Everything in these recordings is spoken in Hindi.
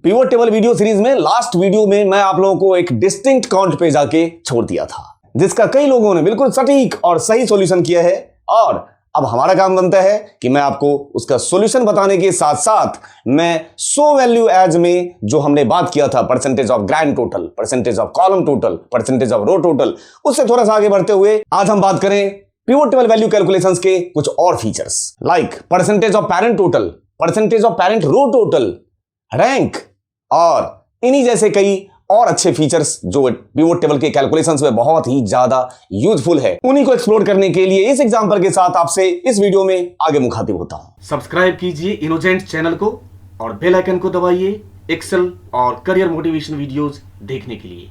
पिवट टेबल वीडियो सीरीज में लास्ट वीडियो में मैं आप लोगों को एक डिस्टिंक्ट काउंट पे जाके छोड़ दिया था, जिसका कई लोगों ने बिल्कुल सटीक और सही सॉल्यूशन किया है। और अब हमारा काम बनता है कि मैं आपको उसका सॉल्यूशन बताने के साथ साथ मैं सो वैल्यू एज में जो हमने बात किया था, percentage of grand total, percentage of column total, percentage of row total, उससे थोड़ा सा आगे बढ़ते हुए आज हम बात करें पिवट टेबल वैल्यू कैलकुलेशंस के कुछ और features like percentage of parent total, percentage of parent row total, rank और इन्हीं जैसे कई और अच्छे फीचर्स जो पिवट टेबल के कैलकुलेशंस में बहुत ही ज्यादा यूजफुल है, उन्हीं को एक्सप्लोर करने के लिए इस एग्जांपल के साथ आपसे इस वीडियो में आगे मुखातिब होता हूं। सब्सक्राइब कीजिए इनोजेंट चैनल को और बेल आइकन को दबाइए एक्सेल और करियर मोटिवेशन वीडियोस देखने के लिए।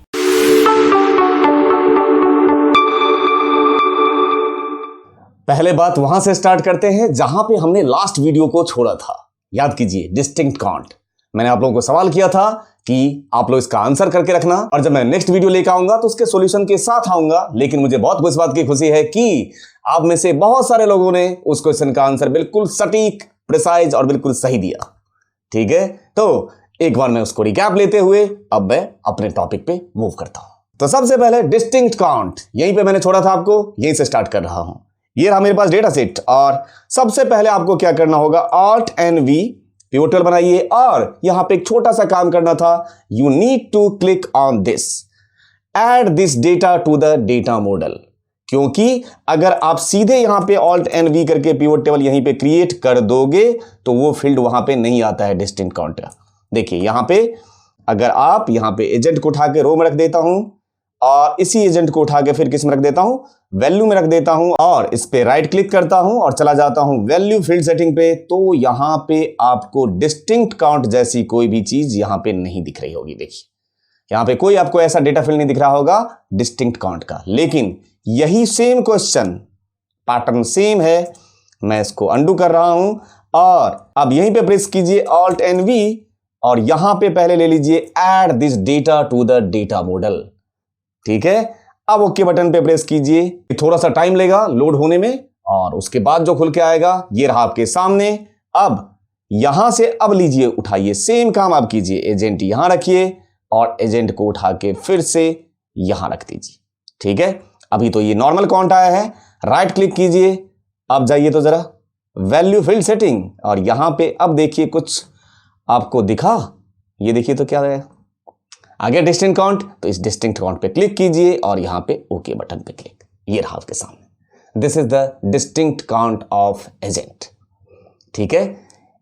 पहले बात वहां से स्टार्ट करते हैं जहां पे हमने लास्ट वीडियो को छोड़ा था। याद कीजिए, डिस्टिंक्ट काउंट। मैंने आप लोगों को सवाल किया था कि आप लोग इसका आंसर करके रखना, और जब मैं नेक्स्ट वीडियो लेकर आऊंगा तो उसके सॉल्यूशन के साथ आऊंगा। लेकिन मुझे बहुत इस बात की खुशी है कि आप में से बहुत सारे लोगों ने उस क्वेश्चन का आंसर बिल्कुल सटीक, प्रिसाइज और बिल्कुल सही दिया। ठीक है, तो एक बार मैं उसको रिकैप लेते हुए अब मैं अपने टॉपिक पे मूव करता हूं। तो सबसे पहले डिस्टिंक्ट काउंट, यहीं पे मैंने छोड़ा था, आपको यहीं से स्टार्ट कर रहा हूं। ये रहा मेरे पास डेटा सेट, और सबसे पहले आपको क्या करना होगा, Alt and V pivot table बनाइए, और यहां पे एक छोटा सा काम करना था। You need to click on this, add this data to the data model. क्योंकि अगर आप सीधे यहां पे Alt and V करके पिवट टेबल यहीं पे क्रिएट कर दोगे तो वो फील्ड वहां पे नहीं आता है डिस्टिंक्ट काउंट का। देखिए यहां पे अगर आप यहां पे एजेंट को उठा के रो में रख देता हूं, और इसी एजेंट को उठा के फिर किस में रख देता हूं, वैल्यू में रख देता हूं, और इस पे राइट क्लिक करता हूं और चला जाता हूं वैल्यू फील्ड सेटिंग पे, तो यहां पे आपको डिस्टिंक्ट काउंट जैसी कोई भी चीज यहां पे नहीं दिख रही होगी। देखिए यहां पे कोई आपको ऐसा डेटा फील्ड नहीं दिख रहा होगा डिस्टिंक्ट काउंट का। लेकिन यही सेम क्वेश्चन पैटर्न सेम है, मैं इसको अंडू कर रहा हूं, और अब यहीं पे प्रेस कीजिए Alt and V, और यहां पे पहले ले लीजिए add this data to the data model. ठीक है, अब ओके बटन पे प्रेस कीजिए। थोड़ा सा टाइम लेगा लोड होने में, और उसके बाद जो खुल के आएगा ये रहा आपके सामने। अब यहां से अब लीजिए, उठाइए, सेम काम आप कीजिए, एजेंट यहां रखिए और एजेंट को उठा के फिर से यहां रख दीजिए। ठीक है, अभी तो ये नॉर्मल काउंट आया है, राइट क्लिक कीजिए, अब जाइए तो जरा वैल्यू फील्ड सेटिंग, और यहां पे अब देखिए कुछ आपको दिखा, ये देखिए तो क्या है आगे डिस्टिंक्ट काउंट, तो इस डिस्टिंक्ट काउंट पे क्लिक कीजिए और यहां पे ओके बटन पे क्लिक, ये रहा आपके सामने। This is the distinct count of agent. ठीक है,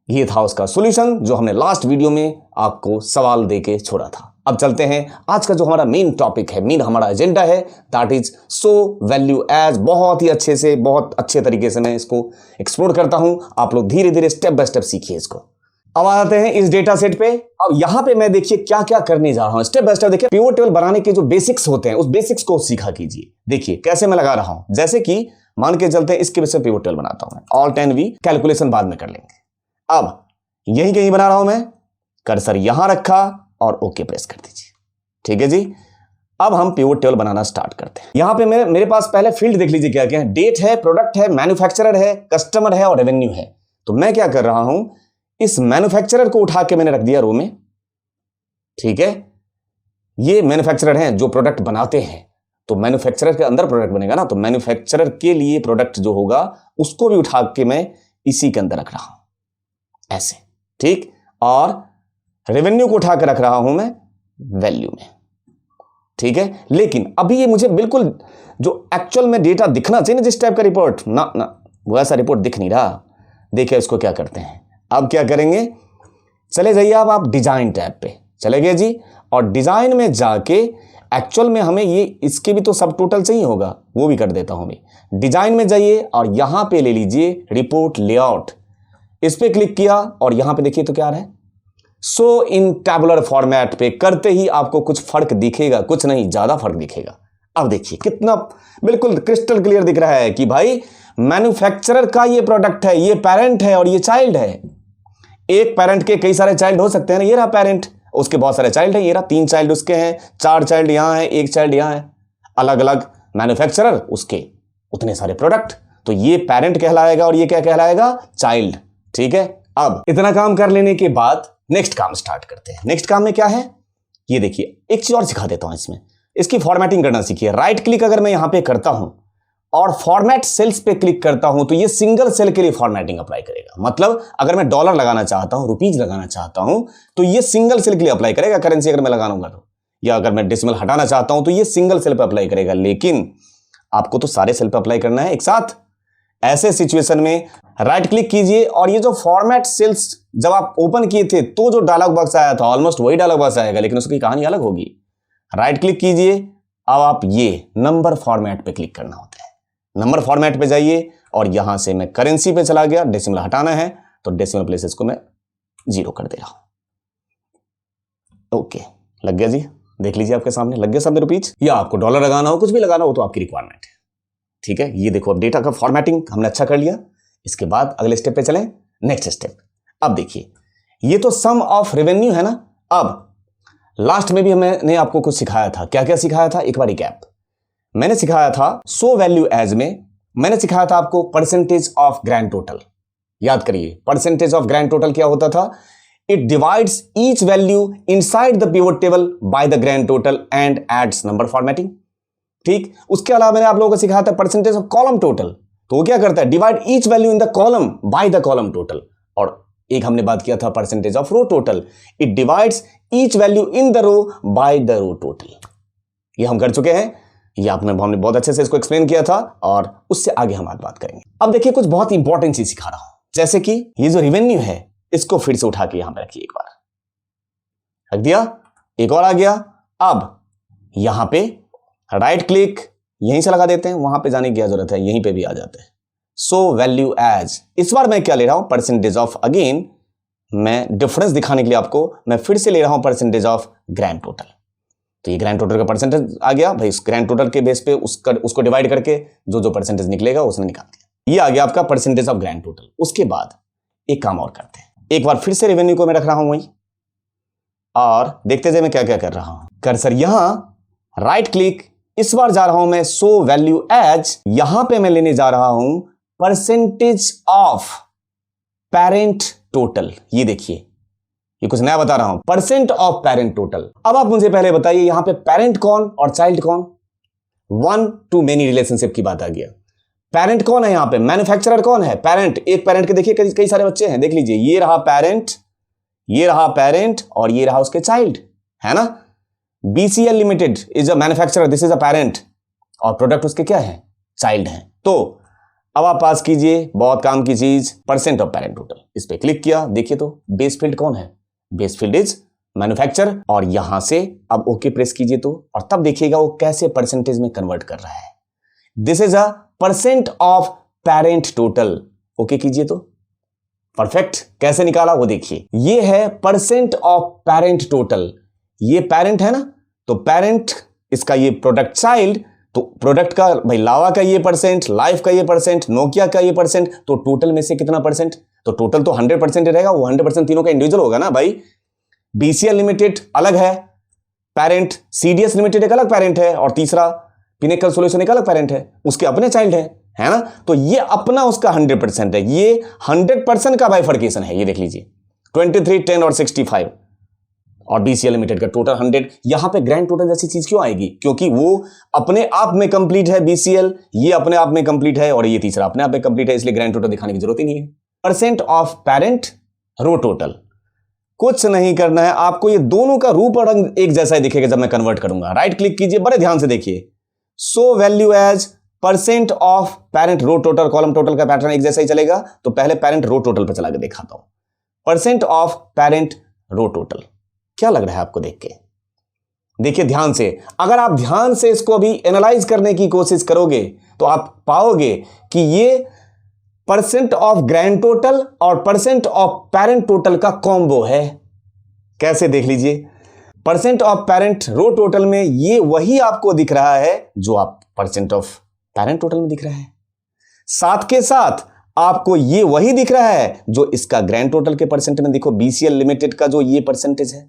ये था उसका सॉल्यूशन जो हमने लास्ट वीडियो में आपको सवाल देके छोड़ा था। अब चलते हैं आज का जो हमारा मेन टॉपिक है, मेन हमारा एजेंडा है, that is show value as. बहुत ही अच्छे से, बहुत अच्छे तरीके से मैं इसको एक्सप्लोर करता हूं, आप लोग धीरे धीरे स्टेप बाय स्टेप सीखिए इसको। अब आते हैं इस डेटा सेट पे। अब यहां पे मैं देखिए क्या क्या करने जा रहा हूं, स्टेप बाय स्टेप देखिए। पिवट टेबल बनाने के जो बेसिक्स होते हैं उस बेसिक्स को सीखा कीजिए। देखिए कैसे मैं लगा रहा हूं, जैसे कि मान के चलते हैं इसके वजह से पिवट टेबल बनाता हूं मैं, Alt and V, कैलकुलेशन बाद में कर लेंगे। अब यही कहीं बना रहा हूं मैं, कर्सर यहां रखा और ओके प्रेस कर दीजिए। ठीक है जी, अब हम पिवट टेबल बनाना स्टार्ट करते हैं। यहां पे मेरे पास पहले फील्ड देख लीजिए क्या क्या है, डेट है, प्रोडक्ट है, मैन्युफैक्चरर है, कस्टमर है और रेवेन्यू है। तो मैं क्या कर रहा हूं, इस मैन्युफैक्चरर को उठा के मैंने रख दिया रो में। ठीक है, ये मैन्युफैक्चरर हैं जो प्रोडक्ट बनाते हैं, तो मैन्युफैक्चरर के अंदर प्रोडक्ट बनेगा ना, तो मैन्युफैक्चरर के लिए प्रोडक्ट जो होगा उसको भी उठा के मैं इसी के अंदर रख रहा हूं ऐसे। ठीक, और रेवेन्यू को उठा के रख रहा हूं मैं वैल्यू में। ठीक है, लेकिन अभी ये मुझे बिल्कुल जो एक्चुअल में डेटा दिखना चाहिए ना, जिस टाइप का रिपोर्ट ना वो ऐसा रिपोर्ट दिख नहीं रहा। देखिए इसको क्या करते हैं, अब क्या करेंगे, चले जाइए आप डिजाइन टैब पे चले गए जी, और डिजाइन में जाके एक्चुअल में हमें ये इसके भी तो सब टोटल चाहिए होगा, वो भी कर देता हूं मैं। डिजाइन में जाइए और यहां पे ले लीजिए रिपोर्ट लेआउट, इस पे क्लिक किया और यहां पे देखिए तो क्या है, सो इन टैबुलर फॉर्मेट पे करते ही आपको कुछ फर्क दिखेगा, कुछ नहीं ज्यादा फर्क दिखेगा। अब देखिए कितना बिल्कुल क्रिस्टल क्लियर दिख रहा है कि भाई मैन्युफैक्चरर का ये प्रोडक्ट है, ये पेरेंट है और ये चाइल्ड है। एक पेरेंट के कई सारे चाइल्ड हो सकते हैं ना, ये रहा पेरेंट, उसके बहुत सारे चाइल्ड हैं, ये रहा 3 चाइल्ड उसके हैं, 4 चाइल्ड यहां है, 1 चाइल्ड यहां है, अलग अलग मैन्युफैक्चरर, उसके उतने सारे प्रोडक्ट, तो ये पेरेंट कहलाएगा और ये क्या कहलाएगा, चाइल्ड। ठीक है, अब इतना काम कर लेने के बाद नेक्स्ट काम स्टार्ट करते हैं। नेक्स्ट काम में क्या है, ये देखिए, एक चीज और सिखा देता हूं इसमें, इसकी फॉर्मेटिंग करना सीखिए। राइट क्लिक अगर मैं यहां पे करता हूं और फॉर्मेट सेल्स पे क्लिक करता हूं तो ये सिंगल सेल के लिए फॉर्मेटिंग अप्लाई करेगा। मतलब अगर मैं डॉलर लगाना चाहता हूं, रुपीज लगाना चाहता हूं, तो ये सिंगल सेल के लिए अप्लाई करेगा। करेंसी अगर मैं लगाऊंगा तो, या अगर मैं डेसिमल हटाना चाहता हूं तो ये सिंगल सेल पे अप्लाई करेगा। लेकिन आपको तो सारे सेल पे अप्लाई करना है एक साथ। ऐसे सिचुएशन में राइट क्लिक कीजिए और ये जो फॉर्मेट सेल्स जब आप ओपन किए थे तो जो डायलॉग बॉक्स आया था ऑलमोस्ट वही डायलॉग बॉक्स आएगा, लेकिन उसकी कहानी अलग होगी। राइट क्लिक कीजिए, अब आप ये नंबर फॉर्मेट पे क्लिक करना होता है। नंबर फॉर्मेट पे जाइए और यहां से मैं करेंसी पे चला गया, डेसिमल हटाना है तो डेसिमल प्लेसेस को मैं 0 कर दे रहा हूं। ओके, लग गया जी, देख लीजिए आपके सामने लग गया सब रुपीज। या आपको डॉलर लगाना हो, कुछ भी लगाना हो तो आपकी रिक्वायरमेंट है। ठीक है, ये देखो अब डेटा का फॉर्मेटिंग हमने अच्छा कर लिया। इसके बाद अगले स्टेप पे चलें। नेक्स्ट स्टेप, अब देखिए ये तो सम ऑफ रेवेन्यू है ना। अब लास्ट में भी मैंने आपको कुछ सिखाया था। क्या क्या सिखाया था, एक बार रिकैप। मैंने सिखाया था सो वैल्यू एज में मैंने सिखाया था आपको परसेंटेज ऑफ ग्रैंड टोटल। याद करिए, परसेंटेज ऑफ ग्रैंड टोटल क्या होता था, it divides each value inside the pivot table by the grand total and adds number formatting. ठीक, उसके अलावा मैंने आप लोगों को सिखाया था परसेंटेज ऑफ कॉलम टोटल। तो वो क्या करता है, divide each value in the column by the column total. और एक हमने बात किया था percentage of row total, it divides each value in the row by the row total. ये हम कर चुके हैं, ये हमने बहुत अच्छे से इसको एक्सप्लेन किया था और उससे आगे हम आज बात करेंगे। अब देखिए कुछ बहुत इंपॉर्टेंट चीज सिखा रहा हूं, जैसे कि ये जो रेवेन्यू है इसको फिर से उठा के यहां पे रखिए, एक बार रख दिया, एक और आ गया। अब यहां पे राइट क्लिक यहीं से लगा देते हैं, वहां पे जाने की क्या जरूरत है, यहीं पे भी आ जाते हैं। सो वैल्यू एज, इस बार मैं क्या ले रहा हूं, परसेंटेज ऑफ, अगेन मैं डिफरेंस दिखाने के लिए आपको मैं फिर से ले रहा हूं परसेंटेज ऑफ ग्रैंड टोटल। तो ये ग्रैंड टोटल का परसेंटेज आ गया भाई, इस ग्रैंड टोटल के बेस पे उसको डिवाइड करके जो जो परसेंटेज निकलेगा उसने निकाल दिया। ये आ गया आपका परसेंटेज ऑफ ग्रैंड टोटल। उसके बाद एक काम और करते हैं, एक बार फिर से रेवेन्यू को मैं रख रहा हूं वहीं और देखते जाए मैं क्या क्या कर रहा हूं। कर्सर यहां, राइट क्लिक, इस बार जा रहा हूं मैं सो वैल्यू एज, यहां पे मैं लेने जा रहा हूं परसेंटेज ऑफ पेरेंट टोटल। ये देखिए, ये कुछ नया बता रहा हूं, परसेंट ऑफ पेरेंट टोटल। अब आप मुझे पहले बताइए यहां पे पेरेंट कौन और चाइल्ड कौन, 1 to many रिलेशनशिप की बात आ गया। पेरेंट कौन है यहां पे, मैन्युफैक्चरर कौन है, पेरेंट। एक पेरेंट के देखिए कई सारे बच्चे हैं, देख लीजिए, ये रहा पेरेंट, ये रहा पेरेंट और ये रहा उसके चाइल्ड, है ना। BCL limited is a manufacturer, this is a parent और प्रोडक्ट उसके क्या है, चाइल्ड है। तो अब आप पास कीजिए बहुत काम की चीज, परसेंट ऑफ पेरेंट टोटल। इस पे क्लिक किया, देखिए तो बेस फील्ड कौन है, बेस फील्ड इज मैन्युफैक्चरर। और यहां से अब ओके प्रेस कीजिए तो, और तब देखिएगा वो कैसे परसेंटेज में कन्वर्ट कर रहा है। This is a percent of parent total. Okay कीजिए तो, परफेक्ट। कैसे निकाला वो देखिए, ये है परसेंट ऑफ पेरेंट टोटल। ये पेरेंट है ना, तो पेरेंट इसका ये प्रोडक्ट चाइल्ड, तो प्रोडक्ट का भाई लावा का ये परसेंट, लाइफ का ये परसेंट, नोकिया का ये परसेंट, तो टोटल में से कितना परसेंट, तो टोटल तो 100% रहेगा, वो 100% तीनों का इंडिविजुअल होगा ना भाई। BCL लिमिटेड अलग है पेरेंट, CDS लिमिटेड एक अलग पेरेंट है और तीसरा पिनेकल सॉल्यूशन एक अलग पेरेंट है, उसके अपने चाइल्ड है ना। तो ये अपना उसका 100% है, ये 100% का बाइफर्केशन है। ये देख लीजिए 23, 10 और 65 और BCL लिमिटेड का टोटल 100। यहां पे ग्रैंड टोटल जैसी चीज क्यों आएगी, क्योंकि वो अपने आप में कंप्लीट है, BCL ये अपने आप में कंप्लीट है और ये तीसरा अपने आप में कंप्लीट है, इसलिए ग्रैंड टोटल दिखाने की जरूरत ही नहीं है। Percent of parent row total, कुछ नहीं करना है आपको, ये दोनों का रूप और रंग एक जैसा ही दिखेगा जब मैं कन्वर्ट करूंगा। राइट क्लिक कीजिए, बड़े ध्यान से देखिए, show value as percent of parent row total, column total का पैटर्न एक जैसा ही चलेगा। तो पहले पेरेंट रो टोटल पर चला के दिखाता हूं, percent of parent row total. क्या लग रहा है आपको देख के, देखिए ध्यान से, अगर आप ध्यान से इसको अभी एनालाइज करने की कोशिश करोगे तो आप पाओगे कि ये परसेंट ऑफ ग्रैंड टोटल और परसेंट ऑफ पेरेंट टोटल का कॉम्बो है। कैसे, देख लीजिए, percent of parent row total में ये वही आपको दिख रहा है जो आप परसेंट ऑफ पेरेंट टोटल में दिख रहा है, साथ के साथ आपको ये वही दिख रहा है जो इसका ग्रैंड टोटल के परसेंट में, देखो BCL लिमिटेड का जो ये परसेंटेज है।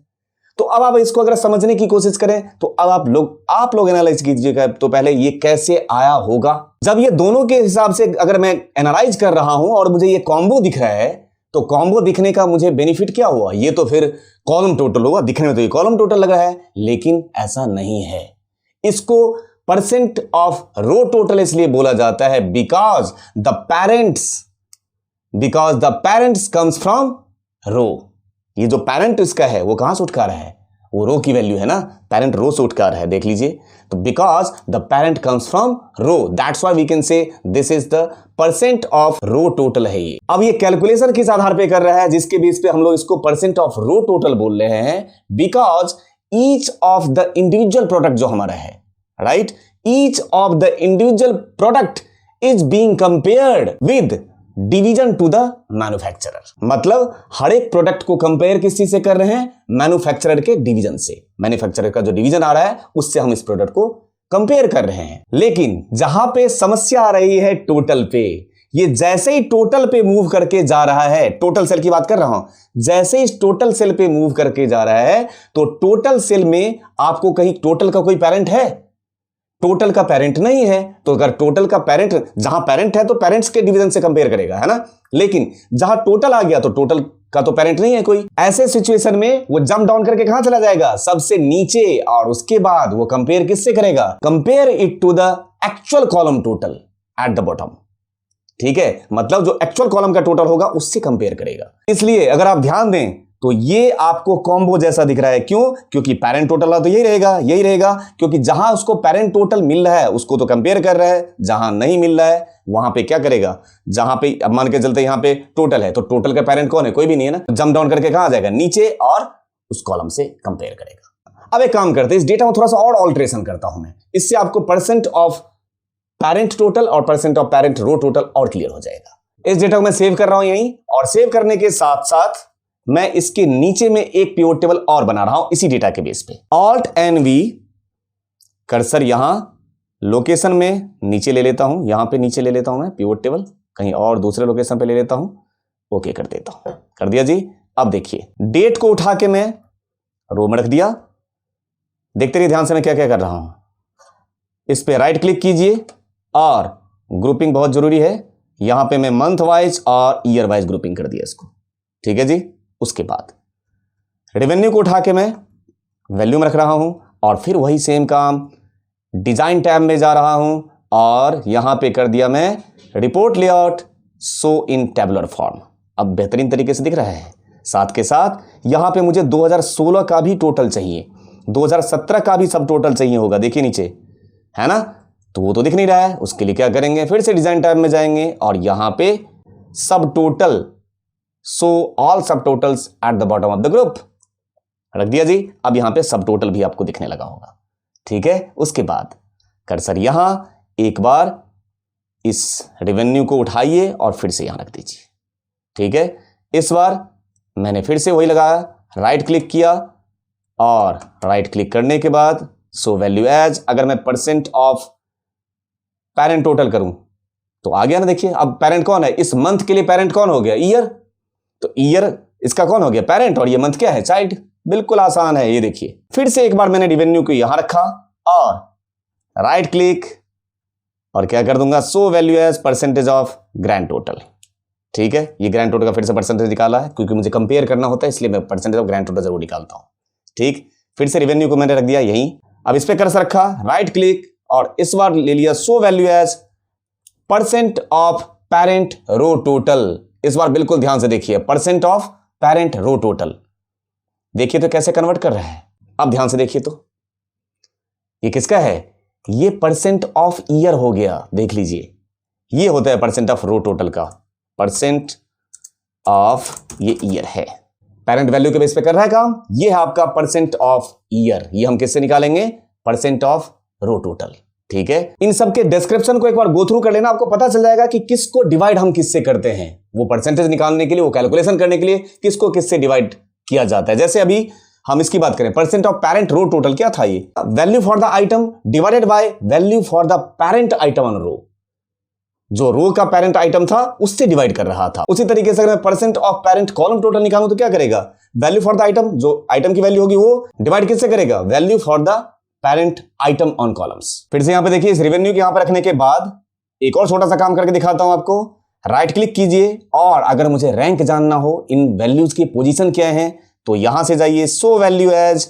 तो अब आप इसको अगर समझने की कोशिश करें तो अब आप लोग एनालाइज कीजिएगा। तो पहले ये कैसे आया होगा, जब ये दोनों के हिसाब से अगर मैं एनालाइज कर रहा हूं और मुझे ये कॉम्बो दिख रहा है, तो कॉम्बो दिखने का मुझे बेनिफिट क्या हुआ? ये तो फिर कॉलम टोटल होगा, दिखने में तो ये कॉलम टोटल लग रहा है, लेकिन ऐसा नहीं है। इसको परसेंट ऑफ रो टोटल इसलिए बोला जाता है because the parents comes from row. ये जो पेरेंट इसका है वो कहां से उठ कर रहा है? वो रो की वैल्यू है ना, पेरेंट रो से उठ कर रहा है, देख लीजिए। तो because the parent comes from row, that's why we can say this is the percent of row total है ये। अब ये कैलकुलेशन किस आधार पे कर रहा है, जिसके बेस पे हम लोग इसको परसेंट ऑफ रो टोटल बोल रहे हैं? Because each of the individual product जो हमारा है, right, each of the individual product is being compared with division to the manufacturer. मतलब हर एक प्रोडक्ट को कंपेयर किस चीज से कर रहे हैं? मैन्युफैक्चरर के डिवीजन से। मैन्युफैक्चरर का जो डिवीजन आ रहा है उससे हम इस प्रोडक्ट को कंपेयर कर रहे हैं। लेकिन जहां पे समस्या आ रही है टोटल पे, ये जैसे ही टोटल पे मूव करके जा रहा है, टोटल सेल की बात कर रहा हूं, जैसे इस टोटल सेल पे मूव करके जा रहा है तो टोटल सेल में आपको कहीं टोटल का कोई पेरेंट है? टोटल का पेरेंट नहीं है। तो अगर टोटल का पेरेंट, जहां पेरेंट है तो पेरेंट्स के डिवीजन से कंपेयर करेगा, है ना। लेकिन जहां टोटल आ गया तो टोटल का तो पेरेंट नहीं है कोई। ऐसे सिचुएशन में वो जंप डाउन करके कहां चला जाएगा? सबसे नीचे, और उसके बाद वो कंपेयर किससे करेगा? Compare it to the actual column total at the bottom. ठीक है, मतलब जो एक्चुअल कॉलम का टोटल होगा उससे कंपेयर करेगा। इसलिए अगर आप ध्यान दें तो ये आपको कॉम्बो जैसा दिख रहा है। क्यों? क्योंकि पेरेंट टोटल तो यही रहेगा, क्योंकि जहां उसको पेरेंट टोटल मिल रहा है उसको तो कंपेयर कर रहा है, जहां नहीं मिल रहा है वहां पे क्या करेगा? जहां पे अब मान के चलते यहां पे टोटल है तो टोटल का पेरेंट कौन है? कोई भी नहीं है ना। जंप डाउन करके कहां आ जाएगा? नीचे, और उस कॉलम से कंपेयर करेगा। अब एक काम करते हैं, इस डेटा में थोड़ा सा और ऑल्ट्रेशन करता हूं मैं, इससे आपको परसेंट ऑफ पेरेंट टोटल और percent of parent row total और क्लियर हो जाएगा। इस डेटा को मैं सेव कर रहा हूं यहीं, और सेव करने के साथ साथ मैं इसके नीचे में एक पिवट टेबल और बना रहा हूं इसी डेटा के बेस पे। Alt NV, कर्सर यहां लोकेशन में नीचे ले लेता हूं, यहां पे नीचे ले लेता हूं मैं पिवट टेबल, कहीं और दूसरे लोकेशन पे ले लेता हूं, ओके कर देता हूं। कर दिया जी। अब देखिए, डेट को उठा के मैं रो में रख दिया। देखते रहिए ध्यान से मैं क्या क्या कर रहा हूं। इस पे राइट क्लिक कीजिए, और ग्रुपिंग बहुत जरूरी है, यहां पे मैं मंथ वाइज और ईयर वाइज ग्रुपिंग कर दिया इसको। ठीक है जी। उसके बाद रेवेन्यू को उठा के मैं वैल्यू में रख रहा हूं, और फिर वही सेम काम डिजाइन टैब में जा रहा हूं, और यहां पे कर दिया मैं report layout show in tabular form. अब बेहतरीन तरीके से दिख रहा है। साथ के साथ यहां पे मुझे 2016 का भी टोटल चाहिए, 2017 का भी सब टोटल चाहिए होगा, देखिए नीचे है ना। तो वो तो दिख नहीं रहा है, उसके लिए क्या करेंगे? फिर से डिजाइन टैब में जाएंगे, और यहां पे सब टोटल, सो ऑल सब totals eight the bottom of the group रख दिया जी। अब यहां पे सब टोटल भी आपको दिखने लगा होगा। ठीक है। उसके बाद कर्सर यहां एक बार इस रेवेन्यू को उठाइए और फिर से यहां रख दीजिए। ठीक है। इस बार मैंने फिर से वही लगाया, राइट क्लिक किया, और राइट क्लिक करने के बाद सो वैल्यू एज, अगर मैं परसेंट ऑफ पेरेंट टोटल करूं तो आ गया ना। देखिए अब पेरेंट कौन है? इस मंथ के लिए पेरेंट कौन हो गया? ईयर। तो ईयर इसका कौन हो गया? पेरेंट। और ये मंथ क्या है? चाइल्ड। बिल्कुल आसान है। ये देखिए, फिर से एक बार मैंने रेवेन्यू को यहां रखा, और राइट क्लिक, और क्या कर दूंगा? Show value as percentage of grand total. ठीक है। ये ग्रैंड टोटल का फिर से परसेंटेज निकाला है, क्योंकि मुझे कंपेयर करना होता है, इसलिए मैं परसेंटेज ऑफ ग्रैंड टोटल जरूर निकालता हूं। ठीक। फिर से रेवेन्यू को मैंने रख दिया यहीं। अब इस पे कर्सर रखा, राइट क्लिक, और इस बार ले लिया show value as percent of parent row total. इस बार बिल्कुल ध्यान से देखिए, percent of parent row total. देखिए तो कैसे कन्वर्ट कर रहा है। अब ध्यान से देखिए तो ये किसका है? ये परसेंट ऑफ ईयर हो गया। देख लीजिए, ये होता है परसेंट ऑफ रो टोटल का, परसेंट ऑफ ये ईयर है। पेरेंट वैल्यू के बेस पे कर रहा है काम। ये है आपका परसेंट ऑफ ईयर। ये हम किससे निकालेंगे? Percent of row total. ठीक है। इन सब के डिस्क्रिप्शन को एक बार गो थ्रू कर लेना, आपको पता चल जाएगा कि किसको डिवाइड हम किससे करते हैं। वो परसेंटेज निकालने के लिए, वो कैलकुलेशन करने के लिए किसको किससे डिवाइड किया जाता है। जैसे अभी हम इसकी बात करें, percent of parent row total क्या था? ये value for the item divided by value for the parent item on row. जो रो का पेरेंट आइटम था उससे डिवाइड कर रहा था। उसी तरीके से अगर मैं percent of parent column total निकालूं तो क्या करेगा? वैल्यू फॉर द आइटम, जो आइटम की वैल्यू होगी वो डिवाइड किससे करेगा? Value for the parent item on columns. फिर से यहां पे देखिए, इस रेवेन्यू के यहां पे रखने के बाद एक और छोटा सा काम करके दिखाता हूं आपको। राइट क्लिक कीजिए और अगर मुझे रैंक जानना हो, इन वैल्यूज की पोजीशन क्या है, तो यहां से जाइए show value as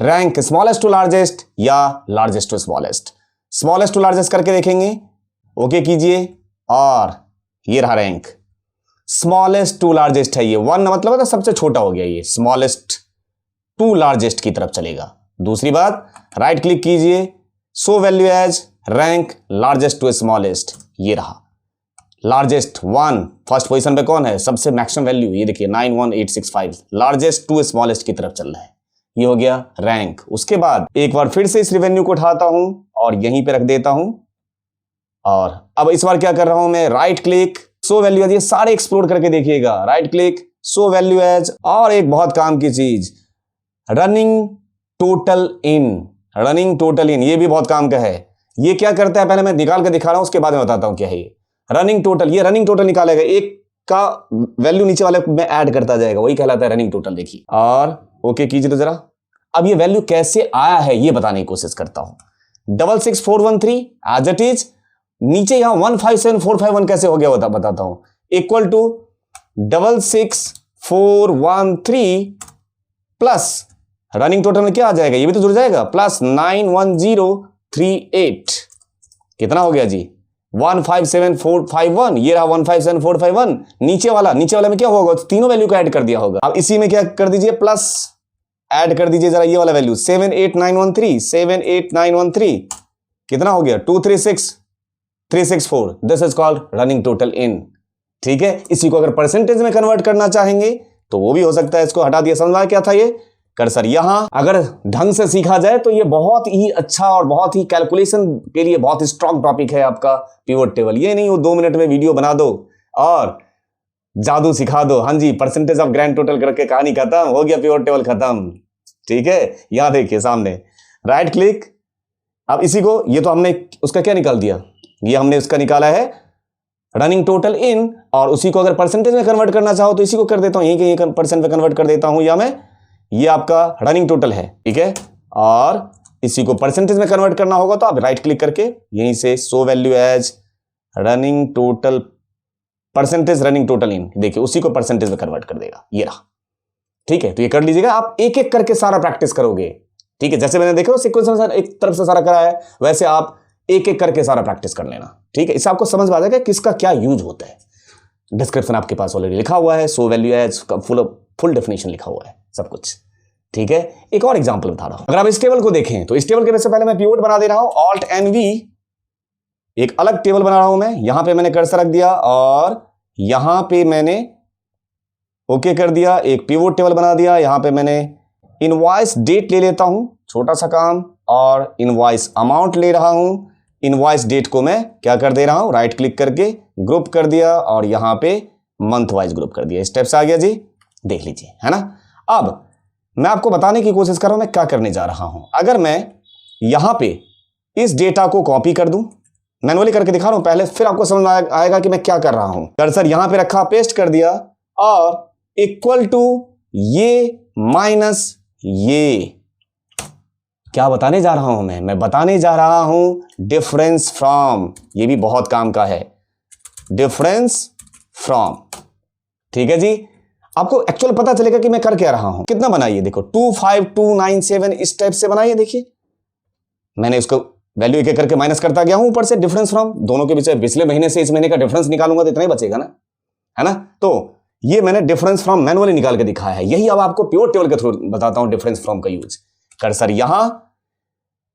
rank smallest to largest या largest to smallest. Smallest to largest करके देखेंगे, ओके कीजिए और ये रहा रैंक। स्मॉलेस्ट टू लार्जेस्ट है ये, 1 मतलब है सबसे छोटा हो गया, ये स्मॉलेस्ट टू लार्जेस्ट की तरफ चलेगा। दूसरी बात, राइट क्लिक कीजिए, show value as rank largest to smallest, ये रहा लार्जेस्ट 1 फर्स्ट पोजीशन पे कौन है, सबसे मैक्सिमम वैल्यू ये देखिए 91865, लार्जेस्ट टू स्मॉलेस्ट की तरफ चल रहा है, ये हो गया रैंक। उसके बाद एक बार फिर से इस रेवेन्यू को उठाता हूं और यहीं पे रख देता हूं और अब इस बार क्या कर रहा हूं मैं, right click show value as, ये सारे एक्सप्लोर करके देखिएगा, right click show value as, और एक बहुत काम की चीज running total in, running total in ये भी बहुत काम का है। ये क्या करता है, पहले मैं निकाल के दिखा रहा हूं, उसके बाद में बताता हूं क्या है ये रनिंग टोटल। ये रनिंग टोटल निकालेगा, एक का वैल्यू नीचे वाले में ऐड करता जाएगा, वही कहलाता है रनिंग टोटल। देखिए और ओके कीजिए तो जरा, अब ये वैल्यू कैसे आया है ये बताने की कोशिश करता हूं। 66413 एज इट इज, नीचे यहां 157451 कैसे हो गया बताता हूं, equal to 66413 plus running total में क्या आ जाएगा, ये भी तो जुड़ जाएगा, प्लस 91038, कितना हो गया जी 157451, ये रहा 157451। नीचे वाला में क्या होगा, तीनों वैल्यू को ऐड कर दिया होगा। अब इसी में क्या कर दीजिए, प्लस ऐड कर दीजिए जरा ये वाला वैल्यू 78913 कितना हो गया 236364, this is called running total in. ठीक है, इसी को अगर परसेंटेज में कन्वर्ट करना चाहेंगे तो वो भी हो सकता है। इसको हटा दिया, समझ में क्या था ये कर्सर। यहां अगर ढंग से सीखा जाए तो ये बहुत ही अच्छा और बहुत ही कैलकुलेशन के लिए बहुत ही स्ट्रॉन्ग टॉपिक है आपका पिवट टेबल। ये नहीं वो 2 मिनट में वीडियो बना दो और जादू सिखा दो, हाँ जी परसेंटेज ऑफ ग्रैंड टोटल करके कहानी खत्म हो गया, पिवट टेबल खत्म। ठीक है, यहां देखिए सामने राइट क्लिक, अब इसी को, ये तो हमने उसका क्या निकाल दिया, ये हमने उसका निकाला है रनिंग टोटल इन, और उसी को अगर परसेंटेज में कन्वर्ट करना चाहो तो इसी को कर देता हूं, यहीं के परसेंट में कन्वर्ट कर देता हूं, या मैं ये आपका रनिंग टोटल है। ठीक है, और इसी को परसेंटेज में कन्वर्ट करना होगा तो आप राइट क्लिक करके यहीं से show value as running total percentage running total in, देखिए उसी को परसेंटेज में कन्वर्ट कर देगा, ये रहा। ठीक है, तो ये कर लीजिएगा, आप एक एक करके सारा प्रैक्टिस करोगे। ठीक है, जैसे मैंने देखा सीक्वेंस में एक तरफ से सारा कराया है, वैसे आप एक एक करके सारा प्रैक्टिस कर लेना। ठीक है, इससे आपको समझ में आ जाएगा किसका क्या यूज होता है। डिस्क्रिप्शन आपके पास ऑलरेडी लिखा हुआ है, शो वैल्यू एज का फुल डेफिनेशन लिखा हुआ है सब कुछ। ठीक है, एक और एग्जांपल बता रहा हूं, अगर आप इस टेबल को देखें तो इस टेबल के वजह से पहले मैं पिवट बना दे रहा हूं, ऑल्ट एन वी, एक अलग टेबल बना रहा हूं मैं, यहां पे मैंने कर्सर रख दिया और यहां पे मैंने ओके कर दिया, एक पिवट टेबल बना दिया। यहां पे मैंने इनवॉइस डेट ले लेता हूं, छोटा सा काम, और इनवॉइस अमाउंट ले रहा हूं। इनवॉइस डेट को मैं क्या कर दे रहा हूं, राइट क्लिक करके ग्रुप कर दिया और यहां पे मंथ वाइज ग्रुप कर दिया। स्टेप्स आ गया जी, देख लीजिए, है ना। अब मैं आपको बताने की कोशिश कर रहा हूं मैं क्या करने जा रहा हूं। अगर मैं यहां पे इस डेटा को कॉपी कर दूं, मैनुअली करके दिखा रहा हूं पहले, फिर आपको समझ आएगा कि मैं क्या कर रहा हूं। कर्सर यहां पे रखा, पेस्ट कर दिया और इक्वल टू ये माइनस ये, क्या बताने जा रहा हूं मैं बताने जा रहा हूं डिफरेंस फ्रॉम, ये भी बहुत काम का है, डिफरेंस फ्रॉम। ठीक है जी, आपको एक्चुअल पता चलेगा कि मैं कर क्या रहा हूं। कितना बनाइए, देखो 25297 इस टाइप से बनाइए। देखिए मैंने उसको वैल्यू एक एक करके माइनस करता गया हूं ऊपर से, डिफरेंस फ्रॉम, दोनों के बीच पिछले महीने से इस महीने का डिफरेंस निकालूंगा तो इतना ही बचेगा ना, है ना। तो ये मैंने डिफरेंस फ्रॉम मैनुअली निकाल के दिखाया है, यही अब आपको पिवट टेबल के थ्रू बताता हूं डिफरेंस फ्रॉम का यूज। कर्सर यहां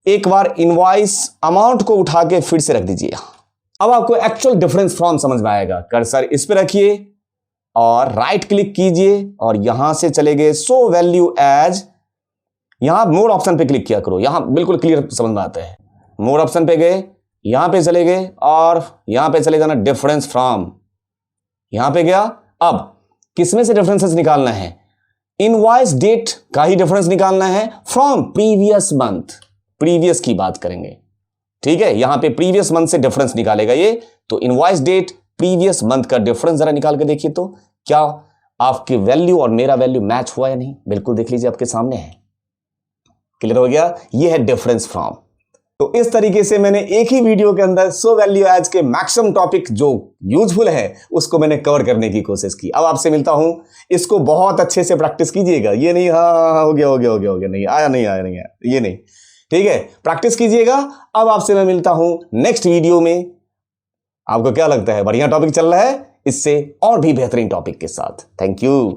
एक बार इनवॉइस अमाउंट को उठा के फिर से रख दीजिए, अब आपको एक्चुअल डिफरेंस फ्रॉम समझ में आएगा। कर्सर इस पे रखिए और राइट क्लिक कीजिए और यहां से चले गए शो वैल्यू एज, यहां मोर ऑप्शन पे क्लिक किया करो, यहां बिल्कुल क्लियर समझ में आता है। मोर ऑप्शन पे गए, यहां पे चले गए और यहां पे चले जाना डिफरेंस फ्रॉम, यहां पे गया। अब किसमें से डिफरेंसेस निकालना है, इनवॉइस डेट का ही डिफरेंस निकालना है फ्रॉम प्रीवियस मंथ, प्रीवियस की बात करेंगे। ठीक है, यहां पे प्रीवियस मंथ से डिफरेंस निकालेगा ये, तो इनवॉइस डेट प्रीवियस मंथ का डिफरेंस जरा निकाल के देखिए तो क्या आपकी वैल्यू और मेरा वैल्यू मैच हुआ या नहीं। बिल्कुल देख लीजिए, आपके सामने है, क्लियर हो गया। ये है डिफरेंस फ्रॉम। तो इस तरीके से मैंने एक ही वीडियो के अंदर सो वैल्यू एड्स के मैक्सिमम टॉपिक जो यूजफुल है उसको मैंने कवर करने की कोशिश की। अब आपसे मिलता हूं, इसको बहुत अच्छे से प्रैक्टिस कीजिएगा। ये नहीं हाँ हो गया नहीं आया ये नहीं, ठीक है, प्रैक्टिस कीजिएगा। अब आपसे मैं मिलता हूं नेक्स्ट वीडियो में। आपको क्या लगता है, बढ़िया टॉपिक चल रहा है? इससे और भी बेहतरीन टॉपिक के साथ। Thank you.